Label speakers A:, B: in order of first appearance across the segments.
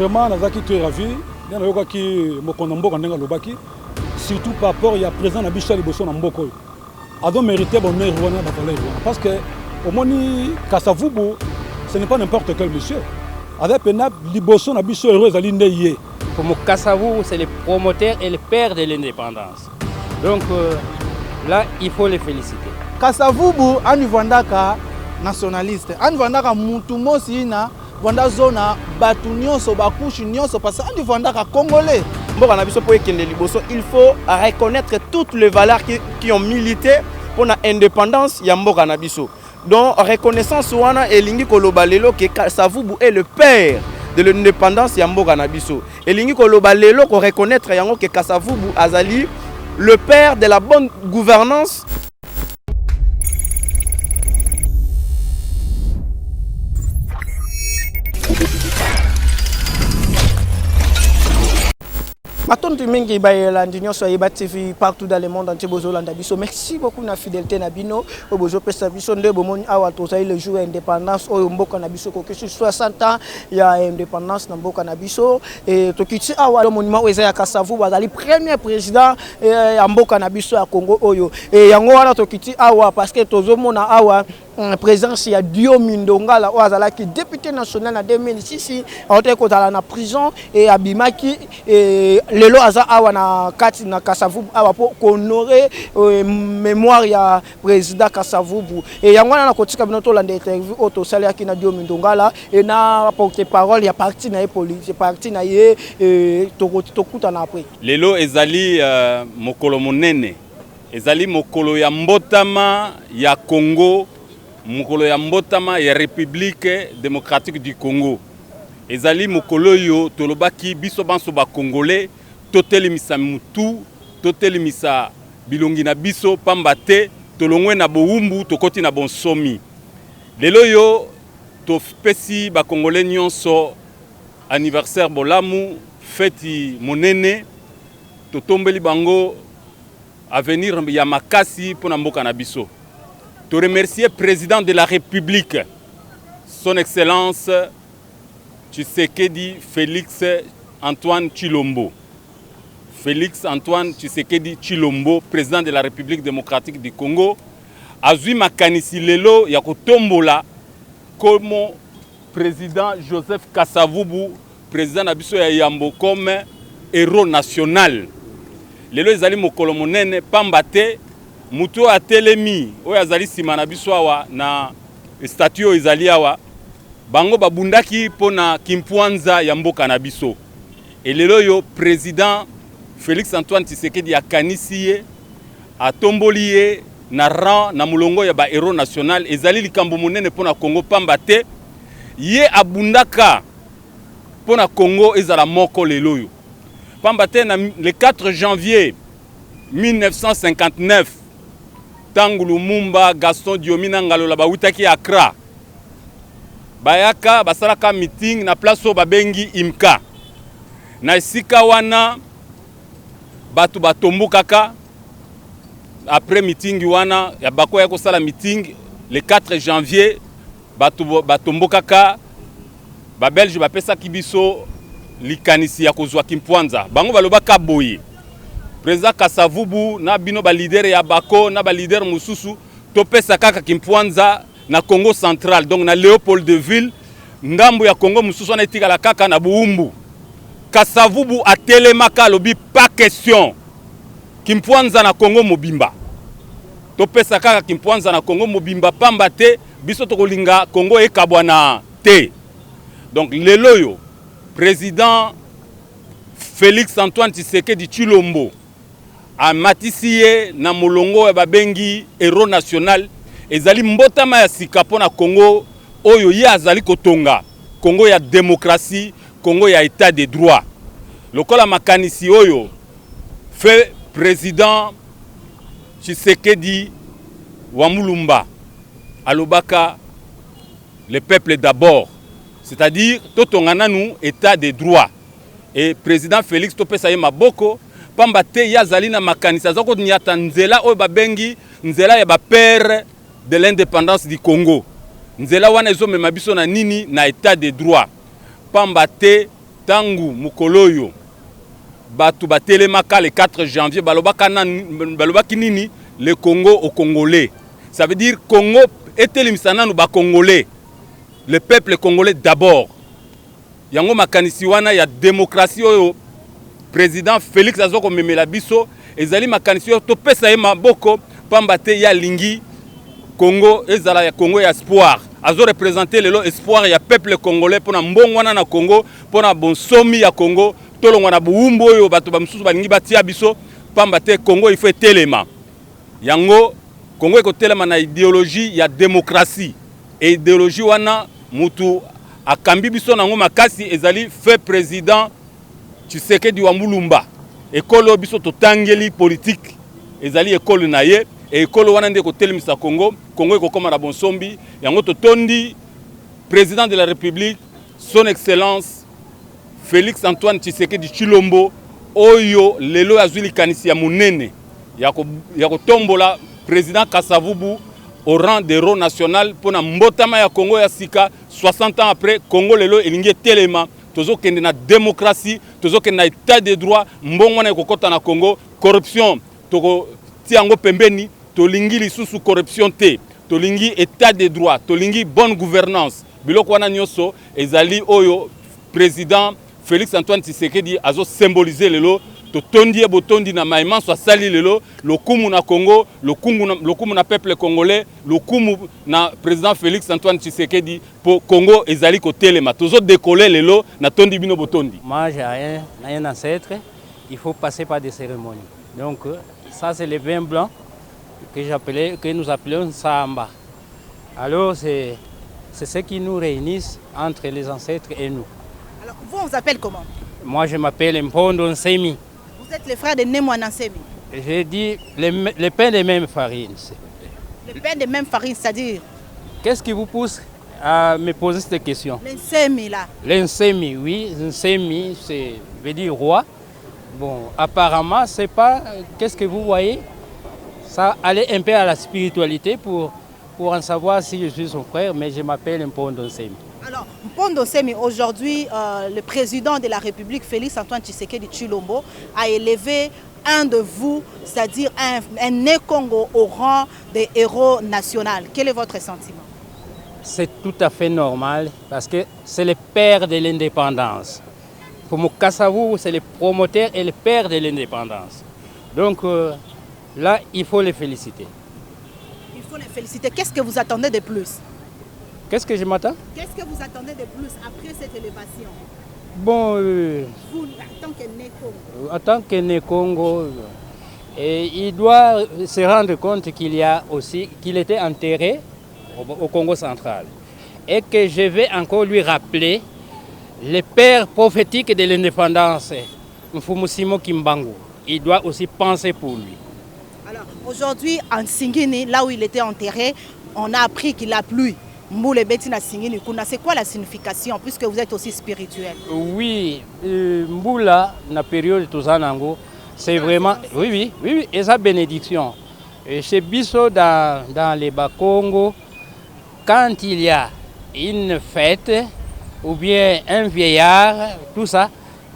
A: vraiment nazaki très ravi ndena yokaki mokondo mboka ndenga lobaki surtout par rapport ya président na biso liboso na mboko ado mérité bonheur wana ba valeur parce que au moni Kasavubu ce n'est pas n'importe quel monsieur avec pena liboso na biso heureux ali ndeye
B: pour mo Kasavubu c'est le promoteur et le père de l'indépendance donc là il faut les féliciter.
C: Kasavubu ani vandaka nationaliste ani vandaka mutu mosi na vanda zona batu nyonso bakushi nyonso parce que ani vandaka congolais
D: mboka na biso po ekende liboso il faut reconnaître toutes les valeurs qui ont milité pour la indépendance ya mboka na biso donc reconnaissance wana elingi koloba lelo ke Kasavubu est le père de l'indépendance ya mboka na biso elingi koloba lelo ko reconnaître yango ke Kasavubu azali le père de la bonne gouvernance.
C: Matontu mingi bayela ndinyo so yeba TV partout dans le monde entier bozolanda biso. Merci beaucoup na fidélité na bino bozo pesa biso nde bomoni awa tozali le jour indépendance oyo mboka na biso ko 60 ans ya indépendance na mboka na biso et tokiti awa le monument oyo ya Kasavubu bazali premier président ya mboka na biso ya Congo oyo et yango wana tokiti awa parce que tozomona awa présence ya Diomi Ndongala o azalaki député national en 2006 aote kozala na prison et abimaki et lelo aza awa na kati na Kasavubu awa pour honorer mémoire ya président Kasavubu et yango na kotika bino to landa interview auto saliaki na Diomi Ndongala et na porte-parole ya parti na politique parti na ye tokuta na après
E: lelo ezali mokolo monene ezali mokolo ya mbotama ya Congo mokolo ya mbotama ya République démocratique du Congo ezali mokolo yo tolobaki biso banso ba congolais totelimisa mutu totelimisa bilongi na biso pamba te tolongwe na boumbu tokoti na bonsomi lelo yo topesi ba congolais nyonso anniversaire bolamu feti monene totombeli bango avenir ya makasi pona mboka na biso. To remercier président de la République, son Excellence Tshisekedi Félix Antoine Tshilombo. Félix Antoine Tshisekedi Tshilombo, président de la République démocratique du Congo, azui makanisi lelo ya kotombola comme président Joseph Kasavubu, président nabiso ya Yambo comme héros national. Lelo ezali mokolo monene pamba te muto atelemi oyo azali sima na biso awa na statue ezali awa bango babundaki pona kimpwanza ya mboka na biso elelo yo président Félix Antoine Tshisekedi akanisi ye atomboli ye na rang na mulongo ya ba héros national ezali likambo monene pona Congo pamba te ye abundaka pona Congo ezala moko lelo yo pamba te na le 4 janvier 1959 Tangu Lumumba Gaston Diomina Ngalola bawutaki Accra bayaka basalaka meeting na place o babengi Imka na esika wana batu batombukaka après meeting wana ya bako ya kosala meeting le 4 janvier batu batombukaka ba Belge bapesa kibiso likanisi ya kozwa kimpwanza bango balobaka boye président Kasavubu na bino ba leader ya bako na ba leader mususu topesa kaka kimpwanza na Congo central donc na Léopoldville ngambo ya Congo mususu na etikala kaka na Buumbu Kasavubu atelemaka lobi pas question kimpwanza na Congo mobimba topesa kaka kimpwanza na Congo mobimba pamba te biso tokolinga Congo ekabwana te donc lelo yo président Félix Antoine Tshisekedi Tshilombo a matisiye na molongo ya babengi héros national ezali mbotama ya sika pona Congo oyo ye azali kotonga Congo ya démocratie Congo ya état de droit lokola makanisi oyo fait président Tshisekedi wa Mulumba alobaka le peuple d'abord c'est-à-dire totonga nanu état de droit et président Félix topesa ye maboko pamba te yazali na makanisa zako nyata nzela oyo babengi nzela ya ba père de l'indépendance du Congo nzela wana ezomema biso na nini na état de droit pamba te tangu mukoloyo batu batelemaka le 4 janvier balobaki nini le Congo au Congolais. Ça veut dire Congo etelimisa nanu ba Congolais. Le peuple congolais d'abord. Yango makanisi wana ya démocratie oyo président Félix azoko memela biso ezali makanisi oyo topesa ye maboko pamba te ya lingi Congo ezala ya Congo ya espoir. Azo représenter lelo espoir ya peuple congolais pona mbongwana na Congo pona bonsomi ya Congo tolongwa na buumbo oyo bato bamsusu balingi batia biso pamba te Congo il faut telema. Yango Congo eko telema na idéologie ya démocratie. Et idéologie wana mutu akambi biso nango makasi ezali fait président Tshisekedi wa Mulumba. Ekolo biso totangeli politique ezali ekolo na ye et ekolo wana ndeko telemisa Congo. Congo eko koma na bonsombi yango totondi président de la République son excellence Félix Antoine Tshisekedi Tshilombo oyo lelo azuli kanisi ya munene ya kotombola président Kasavubu au rang d'héros national pour na mbotama ya Congo ya sika 60 ans après Congo lelo elingi telema tozo kende na démocratie tozo kende na état de droit mbongo na ekokota na Congo corruption toko tiango pembeni tolingi lisusu corruption te tolingi état de droit tolingi bonne gouvernance biloko wana nyoso ezali oyo président Félix Antoine Tshisekedi azo symboliser lelo totondi botondi na maïman soit sali lelo lokumu na Congo lokumu na peuple congolais lokumu na président Félix Antoine Tshisekedi pour Congo ezali ko telema tozo décoller lelo na tondi bino botondi.
B: Moi j'ai un ancêtre, il faut passer par des cérémonies. Donc ça c'est le vin blanc que nous appelons Samba. Alors c'est ce qui nous réunit entre les ancêtres et nous.
F: Alors vous on s'appelle comment?
B: Moi je m'appelle Mpondo Nsemi.
F: Vous êtes le frère de Nemwana Nsemi.
B: J'ai dit le pain de même farine.
F: Le pain de même farine, c'est-à-dire?
B: Qu'est-ce qui vous pousse à me poser cette question?
F: L'Nsemi là.
B: L'Nsemi, oui. Nsemi, c'est veut dire roi. Bon, apparemment, c'est pas... Qu'est-ce que vous voyez? Ça allait un peu à la spiritualité pour en savoir si je suis son frère, mais je m'appelle Mpondo Nsemi. Alors,
F: Mpondo Nsemi, aujourd'hui, le président de la République, Félix Antoine Tshisekedi Tshilombo, a élevé un de vous, c'est-à-dire un né-Congo au rang de héros national. Quel est votre sentiment?
B: C'est tout à fait normal parce que c'est le père de l'indépendance. Pour Moukasavou, c'est le promoteur et le père de l'indépendance. Donc là, il faut les féliciter.
F: Il faut les féliciter. Qu'est-ce que vous attendez de plus?
B: Qu'est-ce que je m'attends?
F: Qu'est-ce que vous attendez de plus après cette élévation?
B: Bon,
F: vous, en tant que né-Congo.
B: En tant que né-Congo, il doit se rendre compte qu'il était enterré au Congo central. Et que je vais encore lui rappeler le père prophétique de l'indépendance, Mfumusimo Kimbangu. Il doit aussi penser pour lui.
F: Alors, aujourd'hui, en Singini, là où il était enterré, on a appris qu'il a plu. C'est quoi la signification, puisque vous êtes aussi spirituel?
B: Oui, Mboula, la période Tozanango, c'est vraiment, oui, et sa bénédiction. Et chez Bisso, dans les Bas-Congo, quand il y a une fête, ou bien un vieillard, tout ça,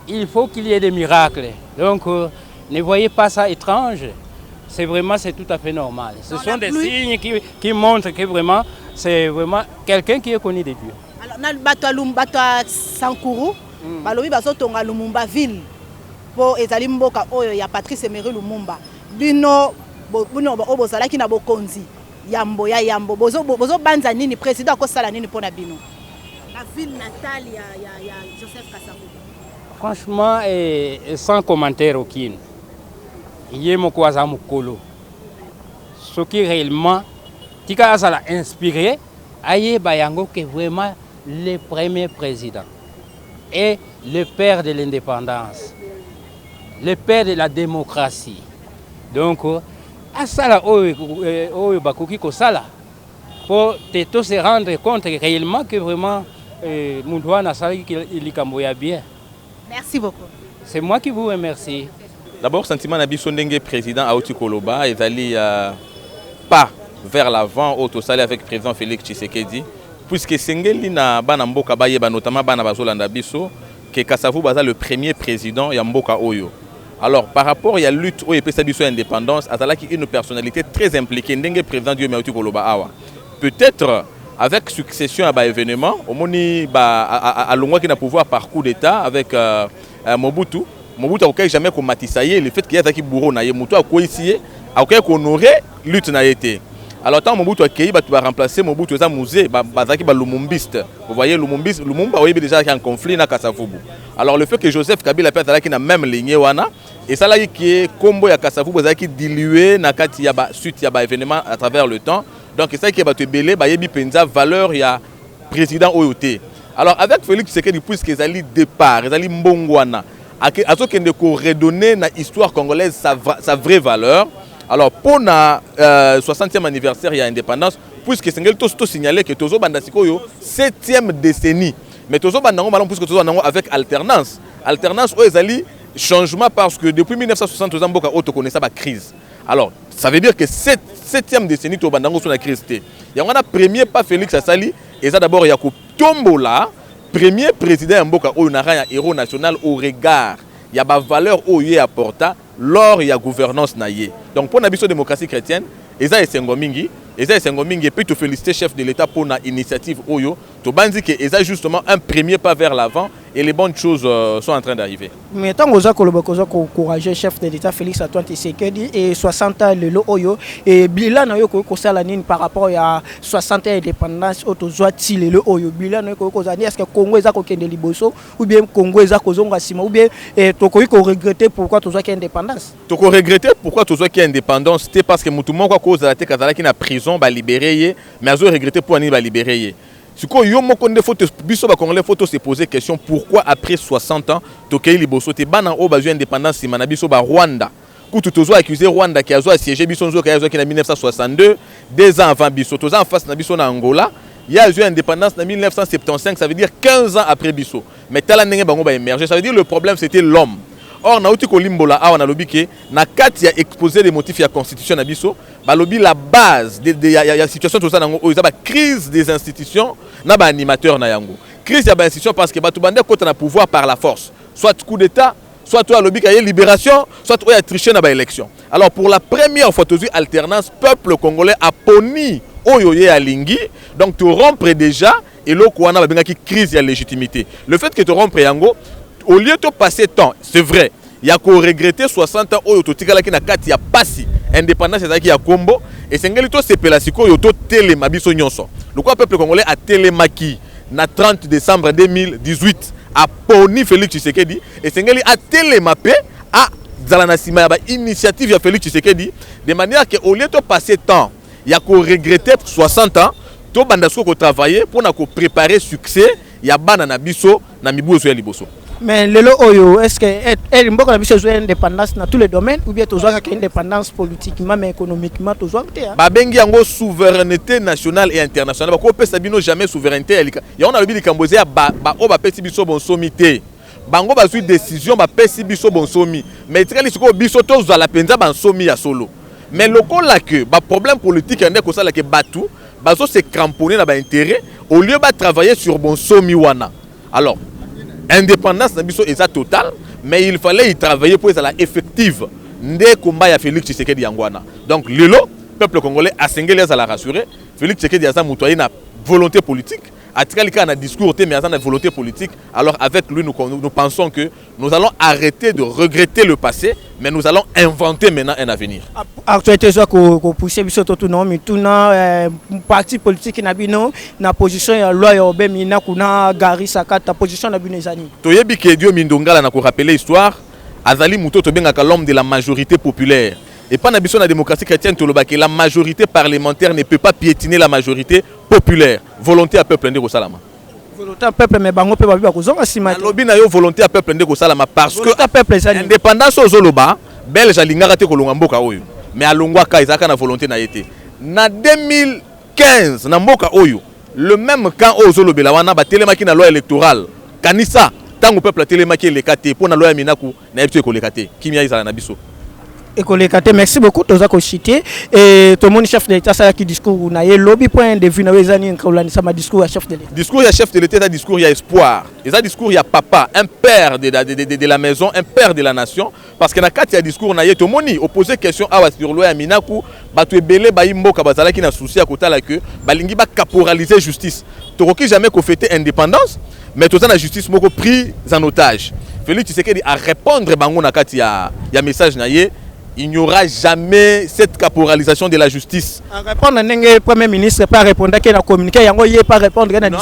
B: il faut qu'il y ait des miracles. Donc, ne voyez pas ça étrange. C'est tout à fait normal. Ce sont des signes qui montrent que vraiment, c'est vraiment quelqu'un qui est connu de Dieu.
F: Alors, dans le Batoa Sankuru, balobi bazotonga Lumumba ville. Pour ezali mboka oyo ya Patrice Emery Lumumba. Bino obozalaki na bokonzi. Yambo ya yambo. Bozo banza nini président ko sala nini pona bino? La ville natale ya Joseph Kasavubu.
B: Franchement, sans commentaire aucun. Yemo kwaza mukolo. Ce qui réellement tika ça l'a inspiré aye bayango que vraiment le premier président et le père de l'indépendance, le père de la démocratie. Donc asala oyo bakoki ko sala pour tout se rendre compte réellement que vraiment Mundwana sali likambo ya bien.
F: Merci beaucoup.
B: C'est moi qui vous remercie.
D: D'abord, sentiment nabiso ndenge président Aouti Koloba ezali pas vers l'avant au tosali avec président Félix Tshisekedi puisque sengeli na bana mboka bayeba notamment bana bazolanda biso
G: que Kasavubu est le premier président de Mboka Oyo. Alors, par rapport à la lutte au EPSABISO indépendance, Azalaki une personnalité très impliquée, ndenge président du Meuti Koloba Awa. Peut-être avec succession à l'événement, au moni à l'ongwa qui n'a pouvoir par coup d'État avec Mobutu. Mobutu a jamais comme Matissaye, le fait qu'il y a qui bourreau na Mobutu a quoi ici, a quoi honoré lutte na été. Alors tant Mobutu a qui va remplacer Mobutu za musée, bazaki ba lumumbiste. Vous voyez Lumumba oui déjà qui en conflit na Kasavubu. Alors le fait que Joseph Kabila peut-être qui n'a même lignée wana et ça là qui est combo ya Kasavubu bazaki dilué na kati ya ba suite ya ba événement à travers le temps. Donc c'est ça qui va te belé ba yebi penza valeur ya président Oyoté. Alors avec Félix Tshisekedi puisque ils allaient départ, ils allaient mbongwana à ce qu'il ne redonner na histoire congolaise sa vraie valeur. Alors pour la 60e anniversaire de l'indépendance, puisque c'est tout signalé que Tozo Bandasiko yo 7e décennie. Mais Tozo Bandango malon puisque Tozo Bandango avec alternance. Alternance où ils allaient changement parce que depuis 1960 Tozo Mboka auto connaissait la crise. Alors ça veut dire que 7e décennie Tozo Bandango sur la crise. Il y a un premier pas Félix Asali et ça d'abord il y a Tombola, premier président Mboka Oyo na un héros national au regard. Il y a des valeurs qui apportent lors il y a gouvernance naïe. Donc pour la démocratie chrétienne, Eza Sengomingi, et puis te féliciter chef de l'État pour l'initiative Oyo, tu banzi que Eza justement un premier pas vers l'avant et les bonnes choses sont en train d'arriver.
C: Mais tant que vous encouragé chef de l'État Félix Antoine Tshisekedi et 60 ans le Oyo et bilan na yo ko sala nini par rapport à 60 ans d'indépendance autozoa ti le Oyo bilan na yo ko zani est-ce que Congo eza ko kende liboso ou bien Congo eza ko zonga sima ou bien to ko regretter pourquoi tozoa ki indépendance.
G: To ko regretter pourquoi tozoa ki indépendance c'était parce que mutu moko ko za te kazala ki na prison ba libéré mais azo regretter pour ani ba libéré. Si Congolais faut se poser question pourquoi après 60 ans Tokei Liboso te ban en haut bazu indépendance si manabiso ba Rwanda. Kutu tozo accusé Rwanda qui a siégé biso nzo qui a en 1962, 2 ans avant biso tozo en face na biso na Angola. Il y a eu indépendance en 1975, ça veut dire 15 ans après biso. Mais tala ndenge bango ba émerger, ça veut dire le problème c'était l'homme. Or na uti ko limbola awa na lobi ke na kati ya exposé des motifs ya constitution na biso ba lobi la base de ya situation tout ça nango o ba crise des institutions na ba animateur na yango crise ya ba institution parce que ba to bande kota na pouvoir par la force soit coup d'état soit toi lobi ka libération soit toi ya tricher na ba élection. Alors pour la première fois tozu alternance peuple congolais a poni oyo ye alingi donc tu rompre déjà et loko wana ba benga ki crise ya légitimité. Le fait que tu rompre yango au lieu de passer temps, c'est vrai, il y a qu'au regretter 60 ans au totikala qui na kati ya passi indépendance c'est qui ya combo et c'est ngeli to sepelasiko yo to telemabiso nyonso. Le quoi peuple congolais a télémaki na 30 décembre 2018 a poni Félix Tshisekedi et c'est ngeli a télémapé a zalana sima ya ba initiative ya Félix Tshisekedi de manière que au lieu de passer temps, il y a qu'au regretter 60 ans to bandasiko ko travailler pour na ko préparer succès ya bana na biso na mibuzo ya liboso.
C: Mais le Oyo, est-ce que elle mboka na biso indépendance dans tous les domaines ou bien tozoa ka indépendance politiquement mais économiquement tozoa te
G: ba bengi yango souveraineté nationale et internationale ba ko pesa bino jamais souveraineté ya on a lobi likamboze ba o ba pesi biso bon somité bango ba zui décision ba pesi biso bon somi mais tikali siko biso tozoa la penza ba somi ya solo mais lokola que ba problème politique ande ko sala ke batu bazo se cramponner na ba intérêt au lieu ba travailler sur bon somi wana. Alors indépendance na biso est totale mais il fallait y travailler pour être effective ndé combat ya Félix Tshisekedi yangwana. Donc lelo peuple congolais a sengeli à la rassurer Félix Tshisekedi a mutoye na volonté politique atikali ka na discours mais a na volonté politique. Alors avec lui nous pensons que nous allons arrêter de regretter le passé mais nous allons inventer maintenant un avenir.
C: Actualité soit ko pousser biso tout non mais tout na parti politique na bino na position ya loi ya obemi na kuna gari sakata position na bino ezani.
G: Toyebi ke Dio Mindongala na ko rappeler histoire azali muto to benga ka l'homme de la majorité populaire. Et pas na biso na démocratie chrétienne tolobaki la majorité parlementaire ne peut pas piétiner la majorité populaire. Volonté à peuple ndeko salama.
C: Volonté à peuple mais bango pe ba bi ko zonga sima.
G: Lobi na yo volonté à peuple ndeko salama parce que
C: peuple ezali
G: indépendance ozoloba belge alingaka te kolonga mboka oyo mais alongwa ka ezaka na volonté na yete. Na 2015 na mboka oyo le même camp ozolobela wana ba telemaki na loi électorale kanisa tango peuple telemaki lekate pour na loi ya minaku na yebito ekolekate kimia izala na biso.
C: Écolekate, merci beaucoup. Toza ko cité et tout le monde chef de l'État ça qui discours na ye lobby point de vue na wezani nkaulani sama discours à chef de l'État.
G: Discours il y a chef de l'État, un discours il y a espoir. Et ça discours il y a papa, un père de la maison, un père de la nation parce que na kati ya discours na ye to moni opposer question awa sur loi ya Minaku batu ebele ba imboka bazala ki na souci à côté là que balingi ba caporaliser justice. Toroki jamais ko fêter indépendance mais tout ça la justice moko pris en otage. Félix Tshisekedi à répondre bango na kati ya message na ye. Il n'y aura jamais cette caporalisation de la justice.
C: En répondre, le Premier ministre pas répondre qu'il a communiqué, il n'a pas répondre.
G: Non,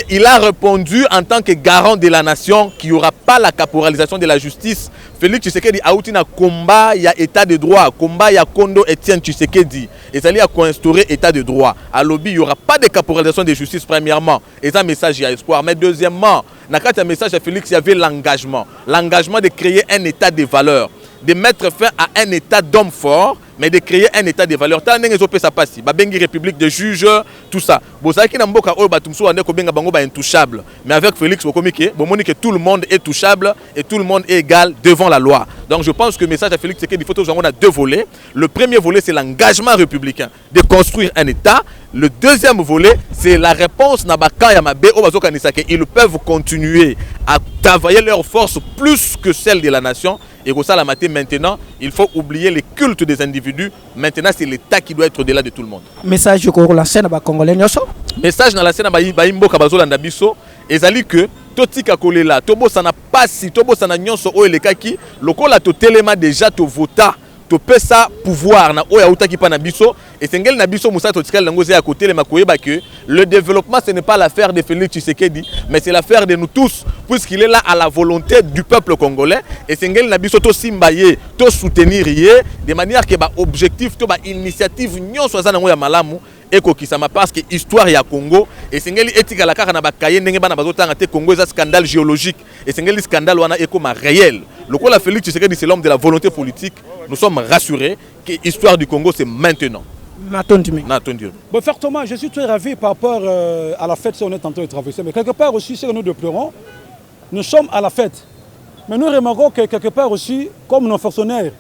G: il a répondu en tant que garant de la nation qu'il n'y aura pas la caporalisation de la justice. Félix Tshisekedi a eu un combat, il y a état de droit, combat, il y a Kondo Etienne Tshisekedi. Et ça a instauré état de droit. À lobby, il n'y aura pas de caporalisation de justice, premièrement. Et ça, message, il y a espoir. Mais deuxièmement, dans le message à Félix, il y avait l'engagement. L'engagement de créer un état de valeur. De mettre fin à un état d'homme fort, mais de créer un état de valeur. Tant que ça passe, Babengi République de juges, tout ça. Intouchable. Mais avec Félix, que tout le monde est touchable et tout le monde est égal devant la loi. Donc je pense que le message à Félix, c'est qu'il faut qu'on a deux volets. Le premier volet, c'est l'engagement républicain de construire un état. Le deuxième volet, c'est la réponse ils peuvent continuer à travailler leur force plus que celle de la nation. Et pour ça, la matinée, maintenant, il faut oublier les cultes des individus. Maintenant, c'est l'État qui doit être au-delà de tout le monde.
C: Message pour la scène congolais.
G: Message dans la scène Baimbo Kabazolanda Biso. Et ça dit que Totika Kolela, Tobo Sana Passi, Tobo Sana Nyonso Oelekaki, Lokola Totelema déjà to vota. To pesa pouvoir na oya utaki pa na biso et sengel na biso musa totikal ngoze à côté le makoyeba que le développement ce n'est pas l'affaire de Félix Tshisekedi mais c'est l'affaire de nous tous puisqu'il est là à la volonté du peuple congolais et sengel na biso to simbaye to soutenir yé de manière que ba objectif to ba initiative nyonso za na ngoya malamu eko kisama parce que histoire ya Congo et sengeli etika la kaka na bakaye ndenge bana bazotanga te Congo eza scandale géologique et sengeli scandale wana eko ma réel lokola Félix Tshisekedi c'est l'homme de la volonté politique. Nous sommes rassurés que l'histoire du Congo, c'est maintenant.
A: Bon, fortement, je suis très ravi par rapport à la fête si on est en train de traverser. Mais quelque part aussi, ce que nous déplorons, nous sommes à la fête. Mais nous remarquons que quelque part aussi, comme nos fonctionnaires,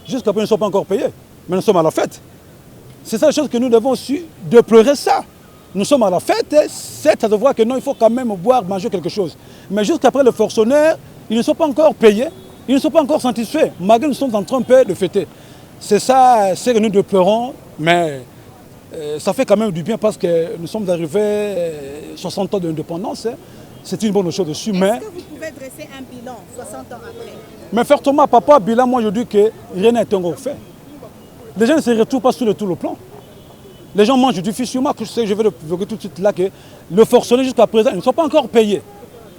A: jusqu'à présent ne sont pas encore payés, mais nous sommes à la fête. C'est ça la chose que nous devons aussi déplorer ça. Nous sommes à la fête, c'est à devoir que non, il faut quand même boire, manger quelque chose. Mais jusqu'après les fonctionnaires, ils ne sont pas encore payés. Ils ne sont pas encore satisfaits, malgré nous sommes en train de fêter. C'est ça, c'est que nous déplorons, mais ça fait quand même du bien parce que nous sommes arrivés 60 ans d'indépendance. C'est une bonne chose dessus.
F: Est-ce que vous pouvez dresser un bilan 60 ans après?
A: Mais fortement, papa, bilan, moi je dis que rien n'est encore fait. Les gens ne se retrouvent pas sur tout le plan. Les gens mangent difficilement, que je vais le tout de suite là, que le forcené jusqu'à présent, ils ne sont pas encore payés.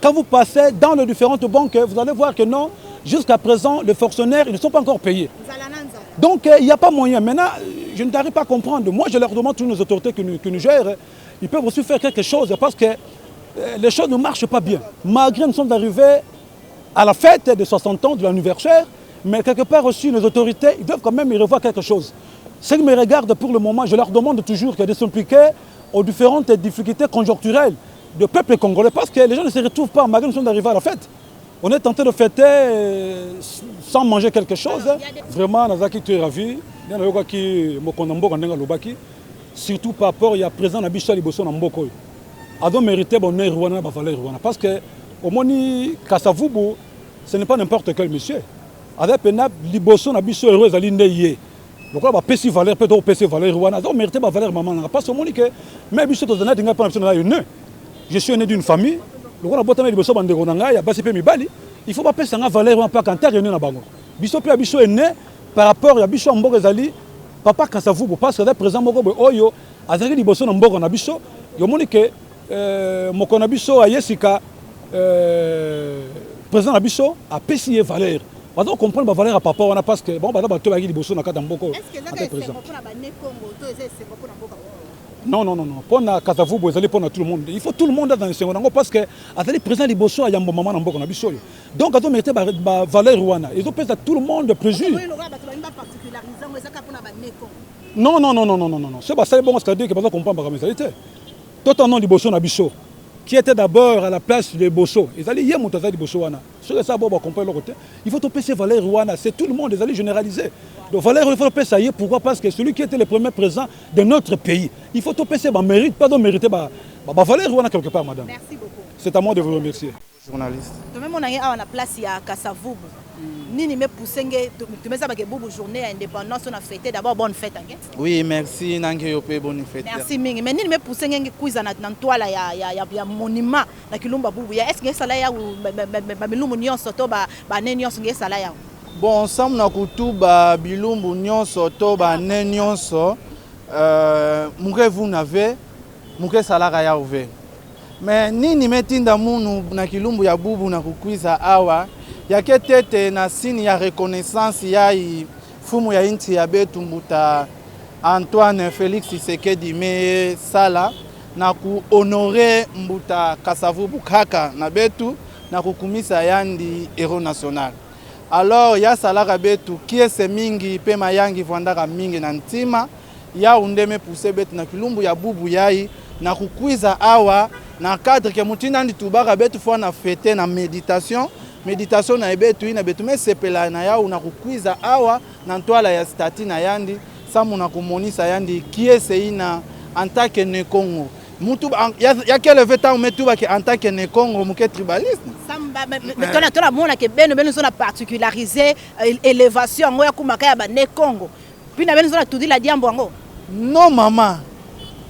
A: Quand vous passez dans les différentes banques, vous allez voir que non, jusqu'à présent, les fonctionnaires, ils ne sont pas encore payés. Donc, il n'y a pas moyen. Maintenant, je ne t'arrive pas à comprendre. Moi, je leur demande, toutes nos autorités qui nous gèrent, ils peuvent aussi faire quelque chose parce que les choses ne marchent pas bien. Malgré que nous sommes arrivés à la fête de 60 ans de l'anniversaire, mais quelque part aussi, nos autorités, ils doivent quand même y revoir quelque chose. Ceux qui me regardent pour le moment, je leur demande toujours de s'impliquer aux différentes difficultés conjoncturelles du peuple congolais parce que les gens ne se retrouvent pas malgré que nous sommes arrivés à la fête. On est tenté de fêter sans manger quelque chose. Vraiment, Nazaki, tu es ravi. Surtout par rapport à présent à Bichali Bosso Namboko. A donc mérité bonheur Rwanda, Rwanda. Parce que au Moni Kasavubu, ce n'est pas n'importe quel monsieur. Avec Penab, Libosso Nabiso Heureux Alineye. Donc là, PC valeur, peut-être PC valeur Rwanda. Donc mérité valeur maman. Parce que Moni que même Bichot Tozana n'a pas une. Je suis né d'une famille. Il faut pas passer à valeur pas quand tu es né dans Bango. Biso pe biso est né par rapport à biso mboko ezali papa Kasavubu parce que là présent moko oyo azali liboso na mboko na biso yo moni que moko na biso ayesika présent na biso a pesier valeur. On doit comprendre la valeur à papa on a parce que bon bada bato bagi liboso na kata mboko.
F: Est-ce que c'est présent
A: Non. Pour Kasavubu, pour tout le monde. Il faut tout le monde dans le Sénégal parce que les présidents de Bosso a un moment dans le donc, ils ont mérité la valeur Rwanda. Ils ont fait à tout le monde de plaisir. Non. C'est pas ça, bon, c'est-à-dire que vous comprenez la mentalité. Tout un nom de Bosso na biso. qui était d'abord à la place de Bosso. Ils allaient hier monter de Bosso wana. Sur ça bon comprendre le côté. Il faut topper ces valeurs wana, c'est tout le monde, ils allaient généraliser. Donc valeurs il faut topper ça hier pourquoi parce que celui qui était le premier président de notre pays, il faut topper ça mérite pas de mériter valeurs wana quelque part madame.
F: Merci beaucoup.
A: C'est à moi de vous remercier.
D: Journaliste.
F: To même on a à la place ya Kasavubu. Nini me poussenge tu me ça que bobu journée indépendance on a fêté d'abord bonne fête hein.
H: Oui, merci nange yope bonne fête.
F: Merci mingi. Mais nini me poussenge kuiza na toile ya monument na Kilumba bubu ya est-ce que ça là ya ba milumbu nyonso to ba ne nyonso nge ça là ya.
H: Bon, ensemble na kutuba bilumbu nyonso to ba ne nyonso muke vous n'avez muke salaka ya ouvert. Mais nini metinda munu na Kilumbu ya bubu na kukwiza awa yake tete na sini ya reconnaissance ya fumu ya inti ya betu mbuta Antoine Félix Tshisekedi me sala na ku honorer mbuta Kasavubu kaka na betu na kukumisa yandi héros national. Alors ya salaka betu kiese mingi pe mayangi vandaka mingi na ntima ya undeme pousse betu na Kilumbu ya bubu yai na kukwiza awa na cadre ke mutina ndi tubaka betu fo na fete na méditation na betu ina betu me sepela na ya una kukwiza awa na ntwala ya stati na yandi samu na kumonisa yandi kiese ina antake ne Congo mutu ya kele veta metuba ke antake ne Congo muke tribaliste
F: samba mais tona mona ke beno zona particularisé élévation ngoya kumaka ya ba ne Congo puis na beno zona tudi la diambo ngo
H: non mama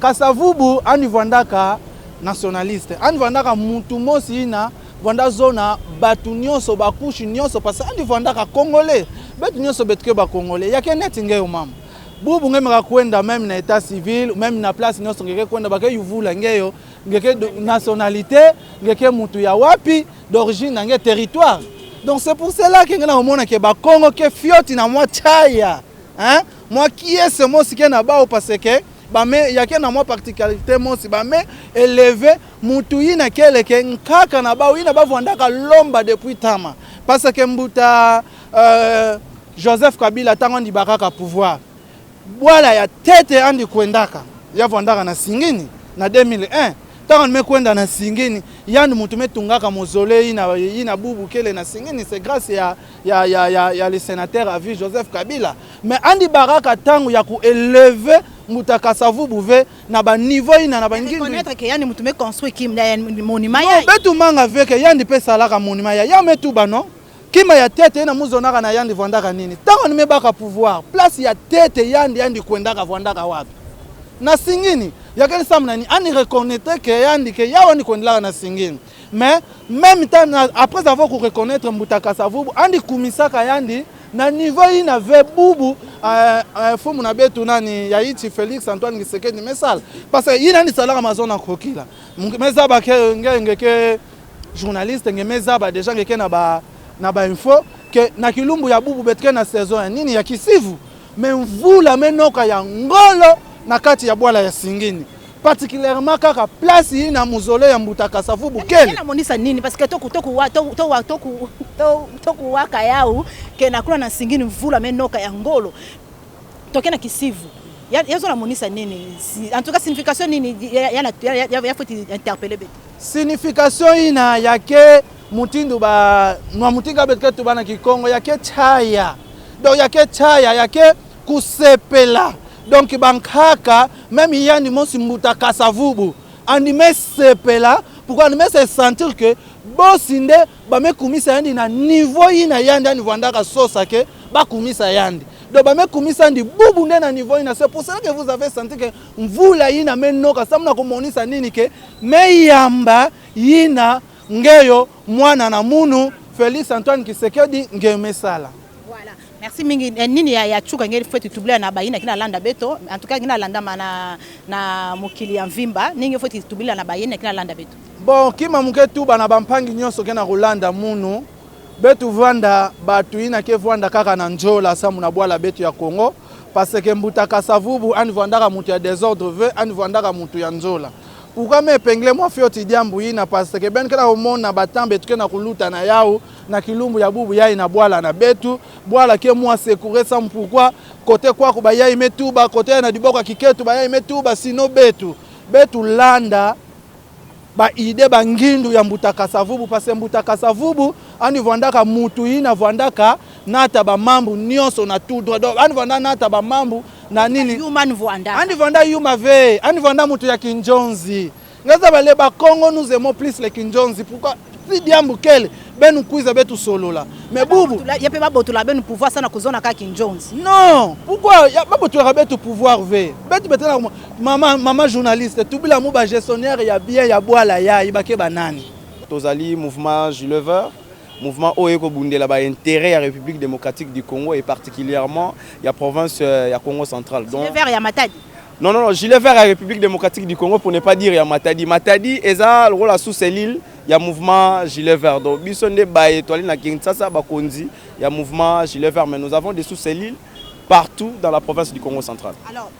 H: Kasavubu ani vandaka nationaliste ani vandaka mutu mosi ina vanda zona batu nyonso bakushi nyonso parce andi vandaka congolais betu nyonso betke ba congolais yake neti ngeyo mama bubu ngemeka kwenda même na état civil même na place nyonso ngeke kwenda bake yuvula ngeyo ngeke nationalité ngeke mutu ya wapi d'origine nge territoire donc c'est pour cela que ngena omona ke ba Congo ke fioti na mwa chaya hein moi qui est ce mot sike na bao parce que bame yake na mwa particularité mosi bame élevé mutu ina keleke nkaka na bao ina bavandaka lomba depuis tama parce que mbuta Joseph Kabila tango ndi bakaka pouvoir bwala ya tete andi kwendaka ya vandaka na singini na 2001 tango mekwenda na singini yani mutu metungaka mozole ina bubu kele na singini c'est grâce ya le sénateur à vie Joseph Kabila mais andi baraka tango ya ku élever muta Kasavubu ve na ba niveau ina na ba ngindi
F: connaître que yani mutu me construit kim monument ya
H: betu manga veke yandi pesa la ka monument ya metu ba non kima ya tete na muzonaka na yandi vandaka nini tango nimebaka pouvoir place ya tete yandi kwendaka vandaka wapi na singini yakani samna ni ani reconnaître que yandi ke yawani kwendaka na singini mais même temps après avoir ku reconnaître mbuta Kasavubu andi kumisaka yandi na niveau ina ve bubu fumu na betu nani ya iti Félix Antoine Tshisekedi mesala parce que ina ni salaka mazona kokila mezaba ke ngeke journaliste ngemezaba déjà ngeke na ba info que na Kilumbu ya bubu betke na saison nini ya kisivu mais mvula menoka ya ngolo na kati ya bwala ya singini particulièrement kaka place ina muzole ya mbuta Kasavubu kele
F: na monisa nini parce que toku waka yao ke na kuna na singini mvula menoka ya ngolo tokena kisivu yazo na monisa nini en tout cas signification nini ya faut interpeller betu
H: signification ina yake mutindu ba mwa mutinga betke tu bana Kikongo yake chaya donc yake chaya yake kusepela donc bankaka même yandi mosi mbuta Kasavubu andi mesepela pourquoi andi se sentir que bosinde bame kumisa yandi na niveau ina yandi ani vandaka sosa ke ba kumisa yandi donc bame kumisa ndi bubu nde na niveau ina c'est pour ça que vous avez senti que mvula ina menoka samna komonisa nini ke meyamba ina ngeyo mwana na munu Félix Antoine Tshisekedi ngemesala.
F: Voilà. Merci mingi nini ya chuka ngeli faut tublia na baina kina landa beto en tout cas kina landa na mokili ya mvimba ningi faut tublia na baina kina landa beto.
H: Bon kima muke tuba na bampangi nyonso kena Rolanda munu betu vanda batu ina ke vanda kaka na njola samu na bwala betu ya Congo parce que mbuta Kasavubu ani vandaka mutu ya désordre ve ani vandaka mutu ya njola. Pourquoi me pengle moi fioti diambu ina parce que ben kana omona batambe tukena kuluta na yao na Kilumbu ya bubu yai na bwala na betu bwala ke moi secourir sans pourquoi côté quoi ko bayai metuba côté na diboko kiketu bayai metuba sino betu landa ba idée bangindu ya Mbuta Kasavubu parce que Mbuta Kasavubu ani vandaka mutu ina vandaka nata ba mambu nyonso na tout droit donc ani vanda nata ba mambu na nini
F: human vanda
H: ani vanda yuma ve ani vanda mutu ya Kinjonzi ngaza bale ba Congo nous aimons plus les Kinjonzi pourquoi si diambu kele benu kuiza betu solola mais bubu
F: ya pe ba botula benu pouvoir sana kozona ka Kinjonzi
H: non pourquoi ya ba botula betu pouvoir ve betu betela maman journaliste tubila mu ba gestionnaire ya bien ya boala ya ibake banani
D: tozali mouvement Gilever mouvement Oeko Bundela ba intérêt à République démocratique du Congo et particulièrement la province ya Congo central
F: donc Gilever ya Matadi.
D: Non, Gilever à République démocratique du Congo pour ne pas dire ya Matadi. Matadi eza le rôle sous l'île ya mouvement Gilever. Donc bisonde ba étoile na Kinshasa ba konzi ya mouvement Gilever mais nous avons des sous l'île partout dans la province du Congo central.
F: Alors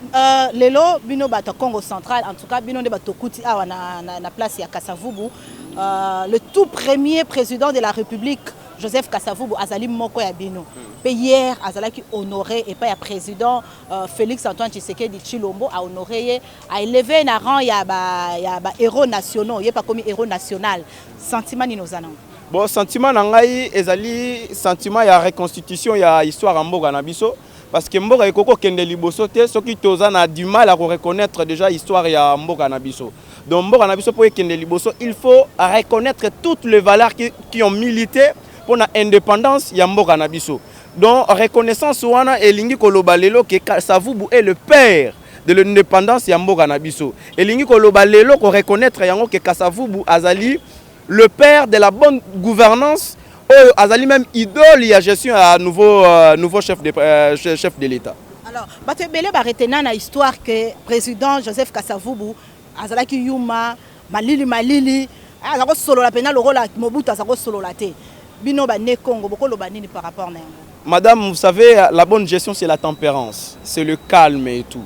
F: lelo bino bato Congo central en tout cas bino de bato kuti awa na place ya Kasavubu le tout premier président de la République Joseph Kasavubu azali moko ya bino. Pe hier azalaki honoré et pas ya président Félix Antoine Tshisekedi Tshilombo a honoré a élevé na rang ya ba héros nationaux, yé pas comme héros national. Sentiment ni nozana.
D: Bon sentiment nangai ezali sentiment ya reconstitution ya histoire mboka na biso parce que mboka ekoko kende liboso te soki tozana a du mal à reconnaître déjà histoire ya mboka na biso. Donc mboka na biso pour kende liboso il faut reconnaître toutes les valeurs qui ont milité pour la indépendance ya mboka na biso. Donc reconnaissance wana elingi koloba lelo ke Kasavubu est le père de l'indépendance ya mboka na biso. Elingi koloba lelo ko reconnaître yango ke Kasavubu azali le père de la bonne gouvernance azali même idole ya gestion à nouveau chef de l'État.
F: Alors bato belé ba retenir na histoire que président Joseph Kasavubu azalaki yuma malili azako solo la pena le rôle Mobutu azako solo la te. Bino ba ne Congo boko lo banini par rapport na yango.
D: Madame, vous savez, la bonne gestion, c'est la tempérance, c'est le calme et tout.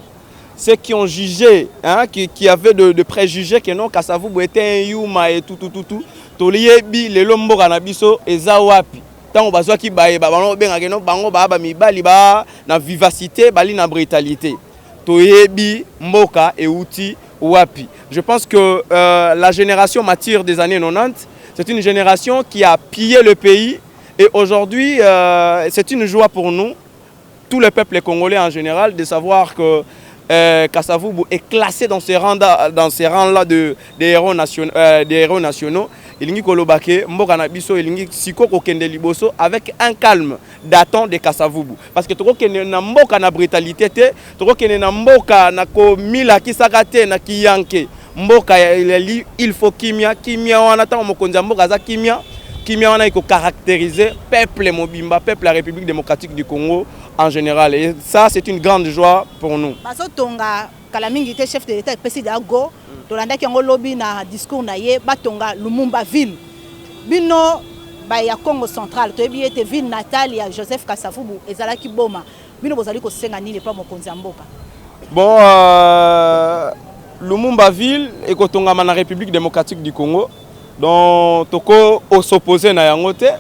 D: Ceux qui ont jugé, hein, qui avaient de préjugés que non, Kasavubu était un yuma et tout, toliebi le lombo kanabiso ezawapi. Tant on bazwa ki baye ba bano benga keno bango ba mibali ba na vivacité bali na brutalité. Toyebi mboka et outi wapi. Je pense que la génération mature des années 90, c'est une génération qui a pillé le pays. Et aujourd'hui, c'est une joie pour nous, tout le peuple congolais en général, de savoir que Kasavubu est classé dans ces rangs-là des héros nationaux. Ilingi kolobake mboka na biso ilingi sikoko kende liboso avec un calme datant de Kasavubu. Parce que toko kende na mboka na brutalité te, toko kende na mboka na komila kisakate na kiyanke. Mboka il faut kimia wana ta mokonza mboka za kimia wana iko caractériser peuple mobimba, peuple la République démocratique du Congo en général. Et ça, c'est une grande joie pour nous.
F: Baso tonga Kalamingi était chef de l'État président Go, tolanda ki ngo lobby na discours na ye batonga Lumumba ville. Bino ba ya Congo central, to ebi ete ville natale ya Joseph Kasavubu ezalaki boma. Bino bozali ko senga nini pa mokonzi mboka.
D: Bon Lumumba ville et kotonga na République démocratique du Congo. Donc, toko s'opposer na yangote,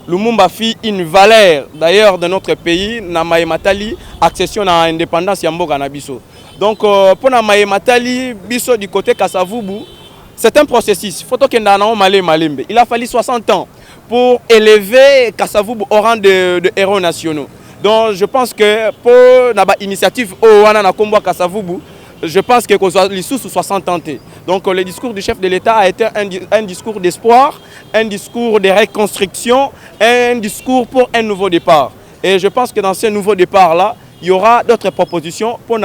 D: Lumumba fit une valeur d'ailleurs de notre pays, na Matali, accession à l'indépendance yamboka na biso. Donc, pour na Matali, biso du côté Kasavubu, c'est un processus. Faut que malembe. Il a fallu 60 ans pour élever Kasavubu au rang de héros nationaux. Donc, je pense que pour na initiative Owana na Kombo Kasavubu, je pense que les sous 60 ans. Donc le discours du chef de l'État a été un discours d'espoir, un discours de reconstruction, un discours pour un nouveau départ. Et je pense que dans ce nouveau départ-là, il y aura d'autres propositions pour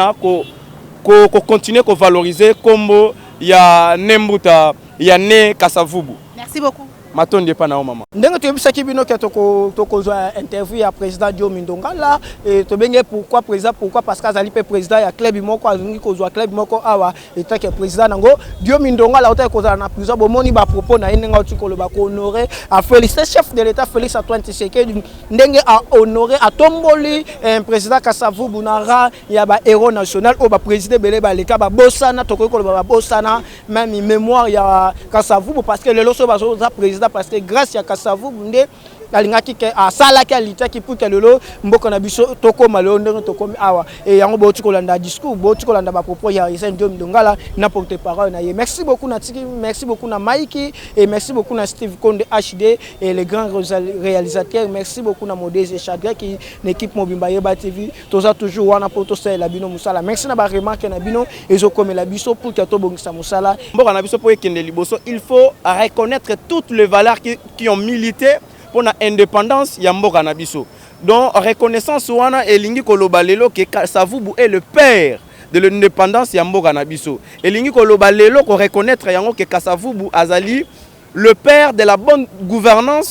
D: continuer à valoriser comme il y a Nembuta, il y a Né Kasavubu.
F: Merci beaucoup.
D: Matonde pa na mama.
C: Ndenge toyebisaki bino ke tokozwa interview ya président Diomi Ndonga là et tobenge pourquoi président parce qu'azali pe président ya club moko alingi kozwa club moko awa eta ke président nango Diomi Ndonga là ota kozala na prison bomoni ba propos na yenga uti koloba ko honorer a féliciter chef de l'État Félix Antoine Tshisekedi ndenge a honorer a tomboli président Kasavubu na ra ya ba héros national o ba président belé ba leka ba bosana tokoki koloba ba bosana même mémoire ya Kasavubu parce que le loso ba président parce que grâce à Kasavubu alingaki ke asalaki alitaki pour que lelo mboka na biso tokoma lelo ndenge tokomi awa et yango boti kolanda discours boti kolanda ba propos ya Isen Diom Ndongala na porte-parole na ye. Merci beaucoup na Tiki, merci beaucoup na Mikey et merci beaucoup na Steve Konde HD et les grands réalisateurs. Merci beaucoup na Modèse Chadra qui l'équipe Mobimba Yeba TV toza toujours wana pour to la bino musala. Merci na ba remarque na bino ezo comme la biso pour que to bongisa musala
D: mboka na biso pour ekende liboso. Il faut reconnaître toutes les valeurs qui ont milité pour l'indépendance ya mboka na biso. Donc reconnaissance wana elingi koloba lelo ke Kasavubu est le père de l'indépendance ya mboka na biso. Elingi koloba lelo ko reconnaître yango ke Kasavubu azali le père de la bonne gouvernance